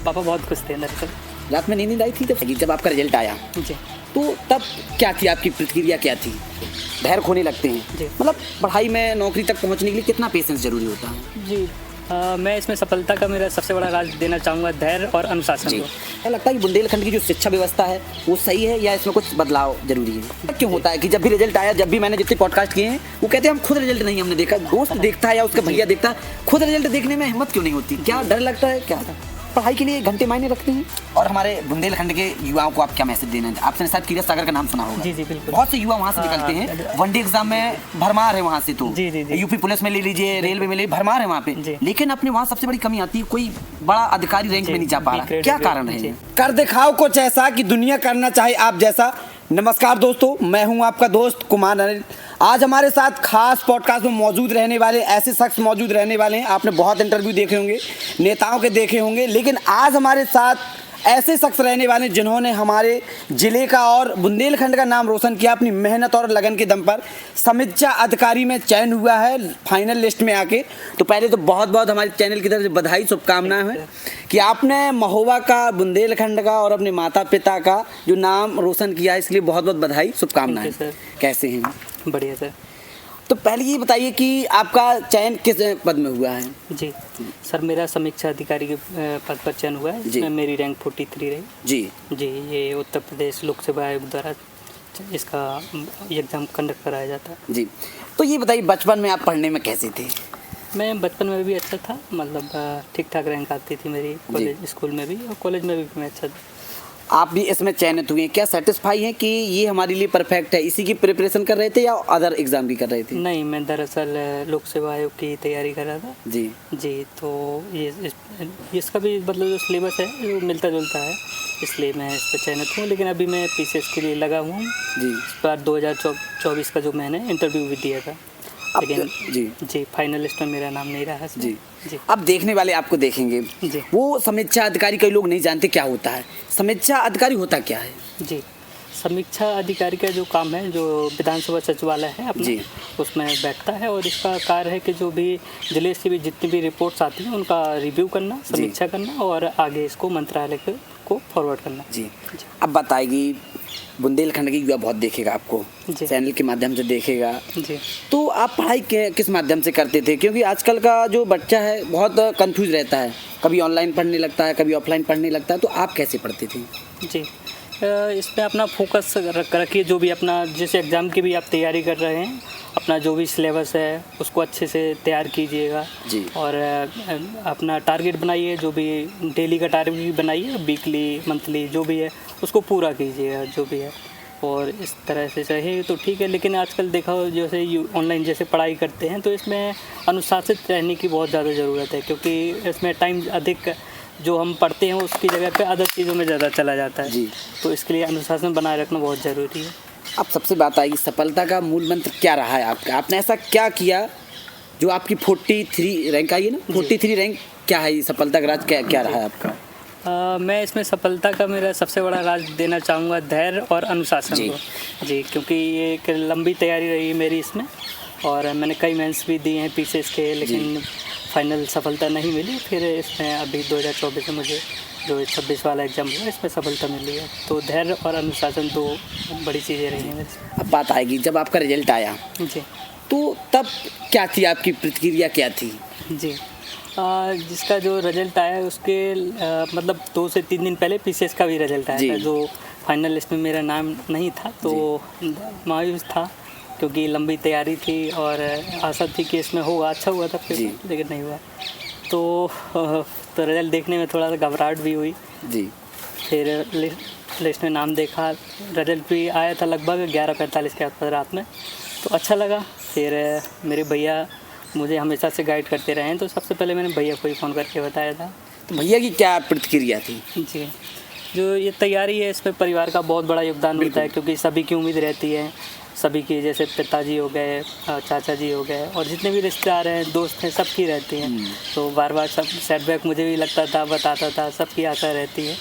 पापा बहुत खुश थे दरअसल। रात में नींद आई थी जब आपका रिजल्ट आया? जी तो तब क्या थी आपकी प्रतिक्रिया क्या थी? धैर्य खोने लगते हैं, जी। मतलब पढ़ाई में नौकरी तक पहुंचने के लिए कितना पेशेंस जरूरी होता है? जी। मैं इसमें सफलता का मेरा सबसे बड़ा राज देना चाहूँगा धैर्य और अनुशासन जी। को। क्या लगता है कि बुंदेलखंड की जो शिक्षा व्यवस्था है वो सही है या इसमें कुछ बदलाव जरूरी है? क्यों होता है कि जब भी रिजल्ट आया, जब भी मैंने जितने पॉडकास्ट किए हैं, वो कहते हैं हम खुद रिजल्ट नहीं हमने देखा, दोस्त देखता है या उसका भैया देखता है, खुद रिजल्ट देखने में हिम्मत क्यों नहीं होती? क्या डर लगता है? क्या पढ़ाई के लिए घंटे मायने रखते हैं? और हमारे बुंदेलखंड के युवाओं को आप क्या मैसेज देना है? आपने शायद किरत सागर का नाम सुना होगा। जी जी बिल्कुल। बहुत से युवा वहाँ से निकलते हैं, वनडे एग्जाम में भरमार है वहाँ से, तो जी जी जी। यूपी पुलिस में ले लीजिए, रेलवे में ले, भरमार है वहाँ पे, लेकिन अपने वहाँ सबसे बड़ी कमी आती है, कोई बड़ा अधिकारी रैंक में नहीं जा पा रहा। क्या कारण है? कर दिखाओ कुछ ऐसा कि दुनिया करना चाहे आप जैसा। नमस्कार दोस्तों, मैं हूं आपका दोस्त कुमार अनिल। आज हमारे साथ खास पॉडकास्ट में मौजूद रहने वाले ऐसे शख्स मौजूद रहने वाले हैं। आपने बहुत इंटरव्यू देखे होंगे, नेताओं के देखे होंगे, लेकिन आज हमारे साथ ऐसे शख्स रहने वाले हैं जिन्होंने हमारे जिले का और बुंदेलखंड का नाम रोशन किया अपनी मेहनत और लगन के दम पर। समीक्षा अधिकारी में चयन हुआ है फाइनल लिस्ट में आके। तो पहले तो बहुत बहुत हमारे चैनल की तरफ से बधाई, शुभकामनाएं हैं कि आपने महोबा का, बुंदेलखंड का और अपने माता पिता का जो नाम रोशन किया है, इसलिए बहुत बहुत बधाई, शुभकामनाएं। कैसे हैं? बढ़िया सर। तो पहले ये बताइए कि आपका चयन किस पद में हुआ है? जी सर, मेरा समीक्षा अधिकारी के पद पर चयन हुआ है, इसमें मेरी रैंक 43 रही। जी जी, ये उत्तर प्रदेश लोक सेवा आयोग द्वारा इसका एग्ज़ाम कंडक्ट कराया जाता है। जी, तो ये बताइए बचपन में आप पढ़ने में कैसे थे? मैं बचपन में भी अच्छा था, मतलब ठीक ठाक रैंक आती थी मेरी कॉलेज स्कूल में भी, और कॉलेज में भी मैं अच्छा था। आप भी इसमें चयनित हुए हैं, क्या सेटिस्फाई हैं कि ये हमारे लिए परफेक्ट है? इसी की प्रिपरेशन कर रहे थे या अदर एग्जाम की कर रहे थे? नहीं, मैं दरअसल लोक सेवा आयोग की तैयारी कर रहा था। जी जी, तो ये इसका भी मतलब जो सिलेबस है वो मिलता जुलता है, इसलिए मैं इस पर चयनित हूँ। लेकिन अभी मैं पीसीएस के लिए लगा हुआ हूँ। जी, इस बार 2024 का जो मैंने इंटरव्यू भी दिया था, लेकिन जी फाइनल लिस्ट में मेरा नाम नहीं रहा है। जी जी। अब देखने वाले आपको देखेंगे जी। वो समीक्षा अधिकारी, कई लोग नहीं जानते क्या होता है। समीक्षा अधिकारी होता क्या है? जी, समीक्षा अधिकारी का जो काम है, जो विधानसभा सचिवालय है अपना, उसमें बैठता है, और इसका कार्य है कि जो भी जिले से भी जितनी भी रिपोर्ट्स आती हैं उनका रिव्यू करना, समीक्षा करना और आगे इसको मंत्रालय को फॉरवर्ड करना। जी। अब बताएगी, बुंदेलखंड की युवा बहुत देखेगा आपको, चैनल के माध्यम से देखेगा। जी। तो आप पढ़ाई किस माध्यम से करते थे? क्योंकि आजकल का जो बच्चा है बहुत कंफ्यूज रहता है, कभी ऑनलाइन पढ़ने लगता है, कभी ऑफलाइन पढ़ने लगता है, तो आप कैसे पढ़ते थे? जी, इसमें अपना फोकस रखिए, जो भी अपना जिस एग्ज़ाम की भी आप तैयारी कर रहे हैं, अपना जो भी सिलेबस है उसको अच्छे से तैयार कीजिएगा। जी। और अपना टारगेट बनाइए, जो भी डेली का टारगेट भी बनाइए, वीकली मंथली जो भी है उसको पूरा कीजिएगा जो भी है, और इस तरह से चाहिए तो ठीक है। लेकिन आजकल देखा हो जैसे ऑनलाइन जैसे पढ़ाई करते हैं, तो इसमें अनुशासित रहने की बहुत ज़्यादा ज़रूरत है, क्योंकि इसमें टाइम अधिक जो हम पढ़ते हैं उसकी जगह पे अदर चीज़ों में ज़्यादा चला जाता है। जी। तो इसके लिए अनुशासन बनाए रखना बहुत ज़रूरी है। अब सबसे बात आएगी, सफलता का मूल मंत्र क्या रहा है आपका? आपने ऐसा क्या किया जो आपकी 43 रैंक आई है ना, 43 रैंक क्या है? सफलता का राज क्या रहा है आपका? मैं इसमें सफलता का मेरा सबसे बड़ा राज देना चाहूँगा धैर्य और अनुशासन को। जी, क्योंकि ये एक लंबी तैयारी रही मेरी इसमें, और मैंने कई मेंस भी दिए हैं पीसीएस के, लेकिन फाइनल सफलता नहीं मिली। फिर इसमें अभी 2024 में मुझे जो 26 वाला एग्ज़ाम हुआ, इसमें सफलता मिली है। तो धैर्य और अनुशासन दो बड़ी चीज़ें रही हैं मेरी। अब बात आएगी, जब आपका रिजल्ट आया जी, तो तब क्या थी आपकी प्रतिक्रिया क्या थी? जी, जिसका जो रिजल्ट आया उसके मतलब 2 से 3 दिन पहले पीसीएस का भी रिजल्ट आया था, जो फाइनल लिस्ट में मेरा नाम नहीं था, तो मायूस था, क्योंकि लंबी तैयारी थी और आशा थी कि इसमें होगा, अच्छा हुआ था फिर, लेकिन नहीं हुआ। तो रिजल्ट देखने में थोड़ा सा घबराहट भी हुई। जी। फिर लिस्ट में नाम देखा, रिजल्ट भी आया था लगभग 11:45 के आसपास रात में, तो अच्छा लगा। फिर मेरे भैया मुझे हमेशा से गाइड करते रहे हैं, तो सबसे पहले मैंने भैया को ही फ़ोन करके बताया था। तो भैया की क्या प्रतिक्रिया थी? जी, जो ये तैयारी है इसमें परिवार का बहुत बड़ा योगदान होता है, क्योंकि सभी की उम्मीद रहती है, सभी की, जैसे पिताजी हो गए, चाचा जी हो गए, और जितने भी रिश्तेदार हैं, दोस्त हैं, सबकी रहती हैं। तो बार बार सब सेटबैक मुझे भी लगता था, बताता था, सबकी आशा रहती है।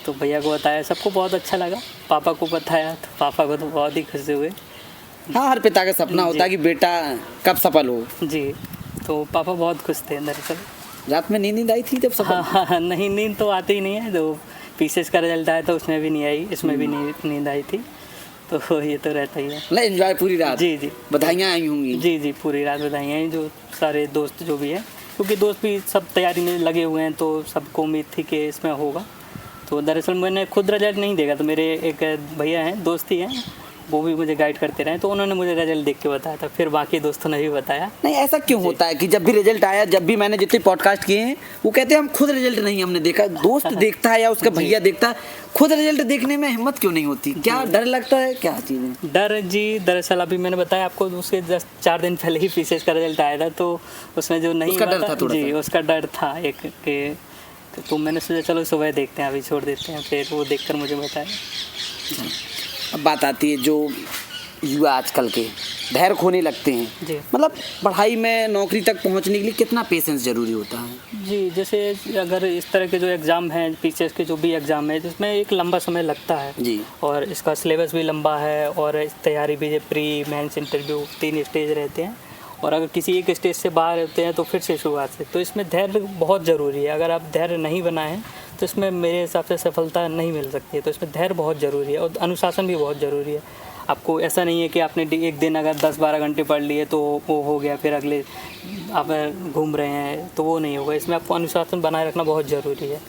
तो भैया को बताया, सबको बहुत अच्छा लगा। पापा को बताया तो पापा को तो बहुत ही खुश हुए। हाँ, हर पिता का सपना होता है कि बेटा कब सफल हो। जी, तो पापा बहुत खुश थे दरअसल। रात में नींद आई थी जब सब? हाँ, नहीं, नींद तो आती ही नहीं है। जो पीसेस का रिजल्ट आया था उसमें भी नहीं आई, इसमें भी नींद आई थी, तो ये तो रहता ही है। नहीं, एंजॉय पूरी रात? जी, बधाइयाँ आई होंगी? जी, पूरी रात बधाइयाँ आई, जो सारे दोस्त जो भी हैं, क्योंकि दोस्त भी सब तैयारी में लगे हुए हैं, तो सबको उम्मीद थी कि इसमें होगा। तो दरअसल मैंने खुद रिजल्ट नहीं देखा, तो मेरे एक भैया हैं, दोस्त ही हैं, वो भी मुझे गाइड करते रहे, तो उन्होंने मुझे रिजल्ट देख के बताया था, फिर बाकी दोस्तों ने भी बताया। नहीं, ऐसा क्यों होता है कि जब भी रिजल्ट आया, जब भी मैंने जितने पॉडकास्ट किए हैं, वो कहते हैं हम खुद रिजल्ट नहीं हमने देखा, दोस्त देखता है या उसका भैया देखता है, खुद रिजल्ट देखने में हिम्मत क्यों नहीं होती? क्या डर लगता है, क्या चीज़ें? डर जी, दरअसल अभी मैंने बताया आपको, उसके जस्ट 4 दिन पहले ही पीसीएस का रिजल्ट आया था, तो उसमें जो नहीं उसका डर था थोड़ा जी, उसका डर था एक कि, तो मैंने सोचा चलो सुबह देखते हैं, अभी छोड़ देते हैं, फिर वो देखकर मुझे बताया। अब बात आती है जो युवा आजकल के धैर्य खोने लगते हैं जी, मतलब पढ़ाई में नौकरी तक पहुंचने के लिए कितना पेशेंस जरूरी होता है? जी, जैसे अगर इस तरह के जो एग्ज़ाम हैं, पीसीएस के जो भी एग्ज़ाम है, जिसमें एक लंबा समय लगता है जी, और इसका सिलेबस भी लंबा है, और तैयारी भी है, प्री मेंस इंटरव्यू 3 स्टेज रहते हैं, और अगर किसी एक स्टेज से बाहर होते हैं तो फिर से शुरुआत से, तो इसमें धैर्य बहुत ज़रूरी है। अगर आप धैर्य नहीं बनाएं तो इसमें मेरे हिसाब से सफलता नहीं मिल सकती है। तो इसमें धैर्य बहुत ज़रूरी है और अनुशासन भी बहुत ज़रूरी है। आपको ऐसा नहीं है कि आपने एक दिन अगर 10-12 घंटे पढ़ लिए तो वो हो गया, फिर अगले आप घूम रहे हैं, तो वो नहीं होगा। इसमें आपको अनुशासन बनाए रखना बहुत ज़रूरी है।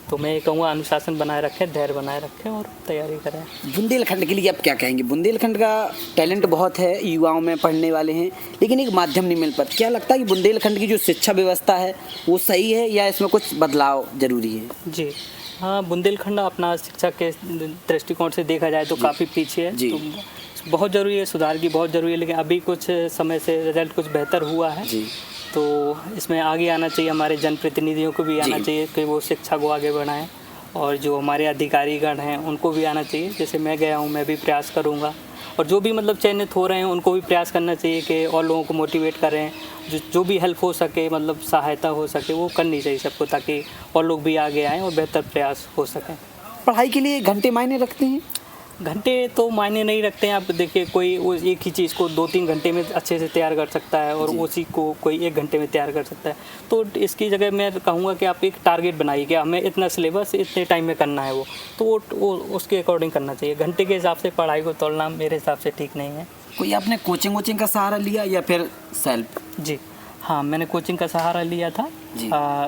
तो मैं ये कहूँगा अनुशासन बनाए रखें, धैर्य बनाए रखें और तैयारी करें। बुंदेलखंड के लिए आप क्या कहेंगे? बुंदेलखंड का टैलेंट बहुत है, युवाओं में पढ़ने वाले हैं, लेकिन एक माध्यम नहीं मिल पाता। क्या लगता है कि बुंदेलखंड की जो शिक्षा व्यवस्था है वो सही है या इसमें कुछ बदलाव जरूरी है? जी हाँ, बुंदेलखंड अपना शिक्षा के दृष्टिकोण से देखा जाए तो काफ़ी पीछे है, तो बहुत ज़रूरी है, सुधार की बहुत ज़रूरी है। लेकिन अभी कुछ समय से रिजल्ट कुछ बेहतर हुआ है जी, तो इसमें आगे आना चाहिए। हमारे जनप्रतिनिधियों को भी आना चाहिए कि वो शिक्षा को आगे बढ़ाएं, और जो हमारे अधिकारीगण हैं उनको भी आना चाहिए। जैसे मैं गया हूँ, मैं भी प्रयास करूँगा, और जो भी मतलब चयनित हो रहे हैं उनको भी प्रयास करना चाहिए कि और लोगों को मोटिवेट करें, जो भी हेल्प हो सके, मतलब सहायता हो सके वो करनी चाहिए सबको, ताकि और लोग भी आगे आएँ और बेहतर प्रयास हो सकें। पढ़ाई के लिए घंटे मायने रखते हैं? घंटे तो मायने नहीं रखते हैं। आप देखिए, कोई वो एक ही चीज़ को 2-3 घंटे में अच्छे से तैयार कर सकता है और उसी को कोई 1 घंटे में तैयार कर सकता है। तो इसकी जगह मैं कहूँगा कि आप एक टारगेट बनाइए कि हमें इतना सिलेबस इतने टाइम में करना है, वो उसके अकॉर्डिंग करना चाहिए। घंटे के हिसाब से पढ़ाई को तोड़ना मेरे हिसाब से ठीक नहीं है। कोई आपने कोचिंग का सहारा लिया या फिर सेल्फ? जी हाँ, मैंने कोचिंग का सहारा लिया था।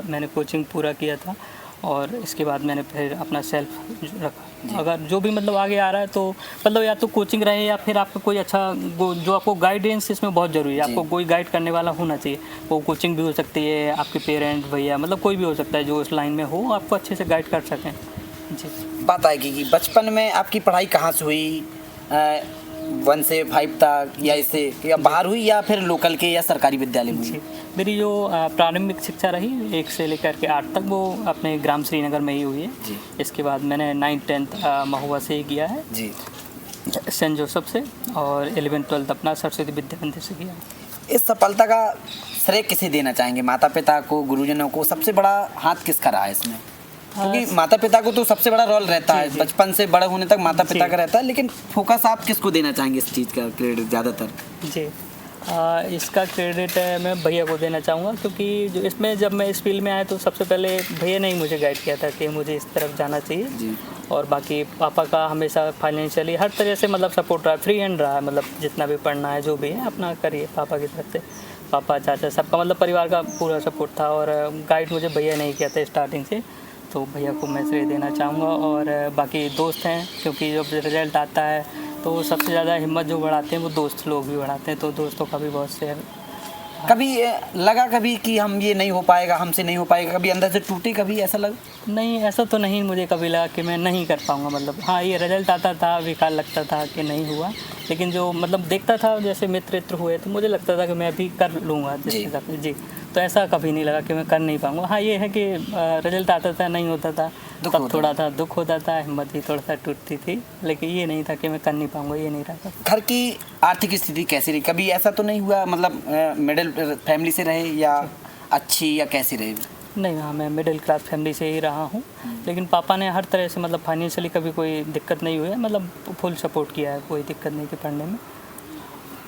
मैंने कोचिंग पूरा किया था और इसके बाद मैंने फिर अपना सेल्फ रखा। अगर जो भी मतलब आगे आ रहा है तो मतलब या तो कोचिंग रहे या फिर आपका कोई अच्छा जो आपको गाइडेंस इसमें बहुत ज़रूरी है। आपको कोई गाइड करने वाला होना चाहिए। वो कोचिंग भी हो सकती है, आपके पेरेंट्स, भैया, मतलब कोई भी हो सकता है जो इस लाइन में हो, आपको अच्छे से गाइड कर सकें। जी, बात आएगी कि बचपन में आपकी पढ़ाई कहाँ से हुई? 1 से 5 तक या इससे या बाहर हुई या फिर लोकल के या सरकारी विद्यालय में हुई? मेरी जो प्रारंभिक शिक्षा रही 1 से लेकर के 8 तक वो अपने ग्राम श्रीनगर में ही हुई है। इसके बाद मैंने 9th-10th महुआ से ही किया है जी, सेंट जोसेफ से, और 11th-12th अपना सरस्वती विद्या मंदिर से किया। इस सफलता का श्रेय किसे देना चाहेंगे? माता पिता को, गुरुजनों को? सबसे बड़ा हाथ किसका रहा है इसमें? क्योंकि माता पिता को तो सबसे बड़ा रोल रहता है, बचपन से बड़े होने तक माता पिता का रहता है, लेकिन फोकस आप किसको देना चाहेंगे इस चीज़ का क्रेडिट ज़्यादातर? जी, इसका क्रेडिट मैं भैया को देना चाहूँगा, क्योंकि जो इसमें जब मैं इस फील्ड में आया तो सबसे पहले भैया ने ही मुझे गाइड किया था कि मुझे इस तरफ जाना चाहिए जी। और बाकी पापा का हमेशा फाइनेंशियली हर तरह से मतलब सपोर्ट रहा, फ्री हैंड रहा है, मतलब जितना भी पढ़ना है जो भी है अपना करिए। पापा की तरफ से, पापा, चाचा, सबका मतलब परिवार का पूरा सपोर्ट था, और गाइड मुझे भैया ने ही किया था स्टार्टिंग से, तो भैया को मैं श्रेय देना चाहूँगा। और बाकी दोस्त हैं, क्योंकि जब रिजल्ट आता है तो सबसे ज़्यादा हिम्मत जो बढ़ाते हैं वो दोस्त लोग भी बढ़ाते हैं, तो दोस्तों का भी बहुत श्रेय। कभी लगा कभी कि हम ये नहीं हो पाएगा, हमसे नहीं हो पाएगा? कभी अंदर से टूटे, कभी ऐसा लगा? नहीं, ऐसा तो नहीं मुझे कभी लगा कि मैं नहीं कर पाऊँगा। मतलब हाँ, ये रिजल्ट आता था, बेकार लगता था कि नहीं हुआ, लेकिन जो मतलब देखता था जैसे मित्र हुए तो मुझे लगता था कि मैं भी कर लूँगा जिस हिसाब से। जी, तो ऐसा कभी नहीं लगा कि मैं कर नहीं पाऊँगा। हाँ, ये है कि रिजल्ट आता था, नहीं होता था, तब थोड़ा सा दुख होता था, हिम्मत भी थोड़ा सा टूटती थी, लेकिन ये नहीं था कि मैं कर नहीं पाऊँगा, ये नहीं रहता। घर की आर्थिक स्थिति कैसी रही? कभी ऐसा तो नहीं हुआ मतलब मिडिल फैमिली से रहे या अच्छी या कैसी रही? नहीं, हाँ, मैं मिडिल क्लास फैमिली से ही रहा हूँ, लेकिन पापा ने हर तरह से मतलब फाइनेंशियली कभी कोई दिक्कत नहीं हुई है, मतलब फुल सपोर्ट किया है, कोई दिक्कत नहीं की पढ़ने में।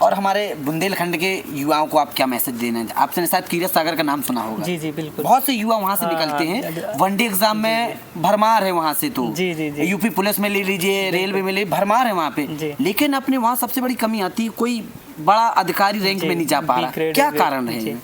और हमारे बुंदेलखंड के युवाओं को आप क्या मैसेज देना है? आपने शायद कीरत सागर का नाम सुना होगा। जी जी बिल्कुल। बहुत से युवा वहाँ से निकलते हैं, वनडे एग्जाम में भरमार है वहाँ से, तो जी जी जी यूपी पुलिस में ले लीजिए, रेलवे में ले, भरमार है वहाँ पे, लेकिन अपने वहाँ सबसे बड़ी कमी आती है, कोई बड़ा अधिकारी रैंक में नहीं जा पा रहा, क्या कारण है?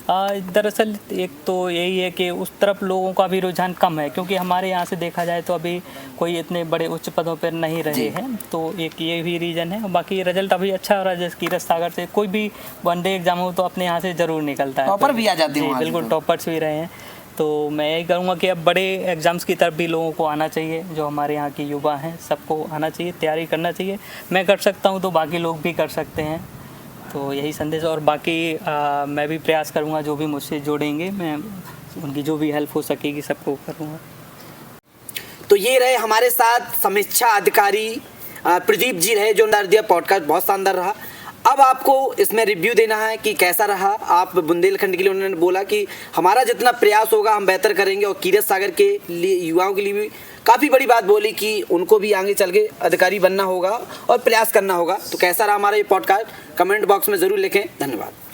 दरअसल एक तो यही है कि उस तरफ लोगों का भी रुझान कम है, क्योंकि हमारे यहाँ से देखा जाए तो अभी कोई इतने बड़े उच्च पदों पर नहीं रहे हैं, तो एक ये भी रीज़न है। बाकी रिजल्ट अभी अच्छा हो रहा है, जैसे कीरत सागर से कोई भी वनडे एग्जाम हो तो अपने यहाँ से ज़रूर निकलता है, टॉपर भी आ जाते हैं, बिल्कुल टॉपर्स भी रहे हैं। तो मैं यही कहूँगा कि अब बड़े एग्ज़ाम्स की तरफ भी लोगों को आना चाहिए, जो हमारे यहाँ के युवा हैं सबको आना चाहिए, तैयारी करना चाहिए। मैं कर सकता हूँ तो बाकी लोग भी कर सकते हैं, तो यही संदेश। और बाकी मैं भी प्रयास करूँगा, जो भी मुझसे जोड़ेंगे मैं उनकी जो भी हेल्प हो सकेगी सबको करूँगा। तो ये रहे हमारे साथ समीक्षा अधिकारी प्रदीप जी रहे, जो दिया पॉडकास्ट बहुत शानदार रहा। अब आपको इसमें रिव्यू देना है कि कैसा रहा। आप बुंदेलखंड के लिए उन्होंने बोला कि हमारा जितना प्रयास होगा हम बेहतर करेंगे, और कीरत सागर के लिए युवाओं के लिए भी काफ़ी बड़ी बात बोली कि उनको भी आगे चल के अधिकारी बनना होगा और प्रयास करना होगा। तो कैसा रहा हमारा ये पॉडकास्ट, कमेंट बॉक्स में ज़रूर लिखें। धन्यवाद।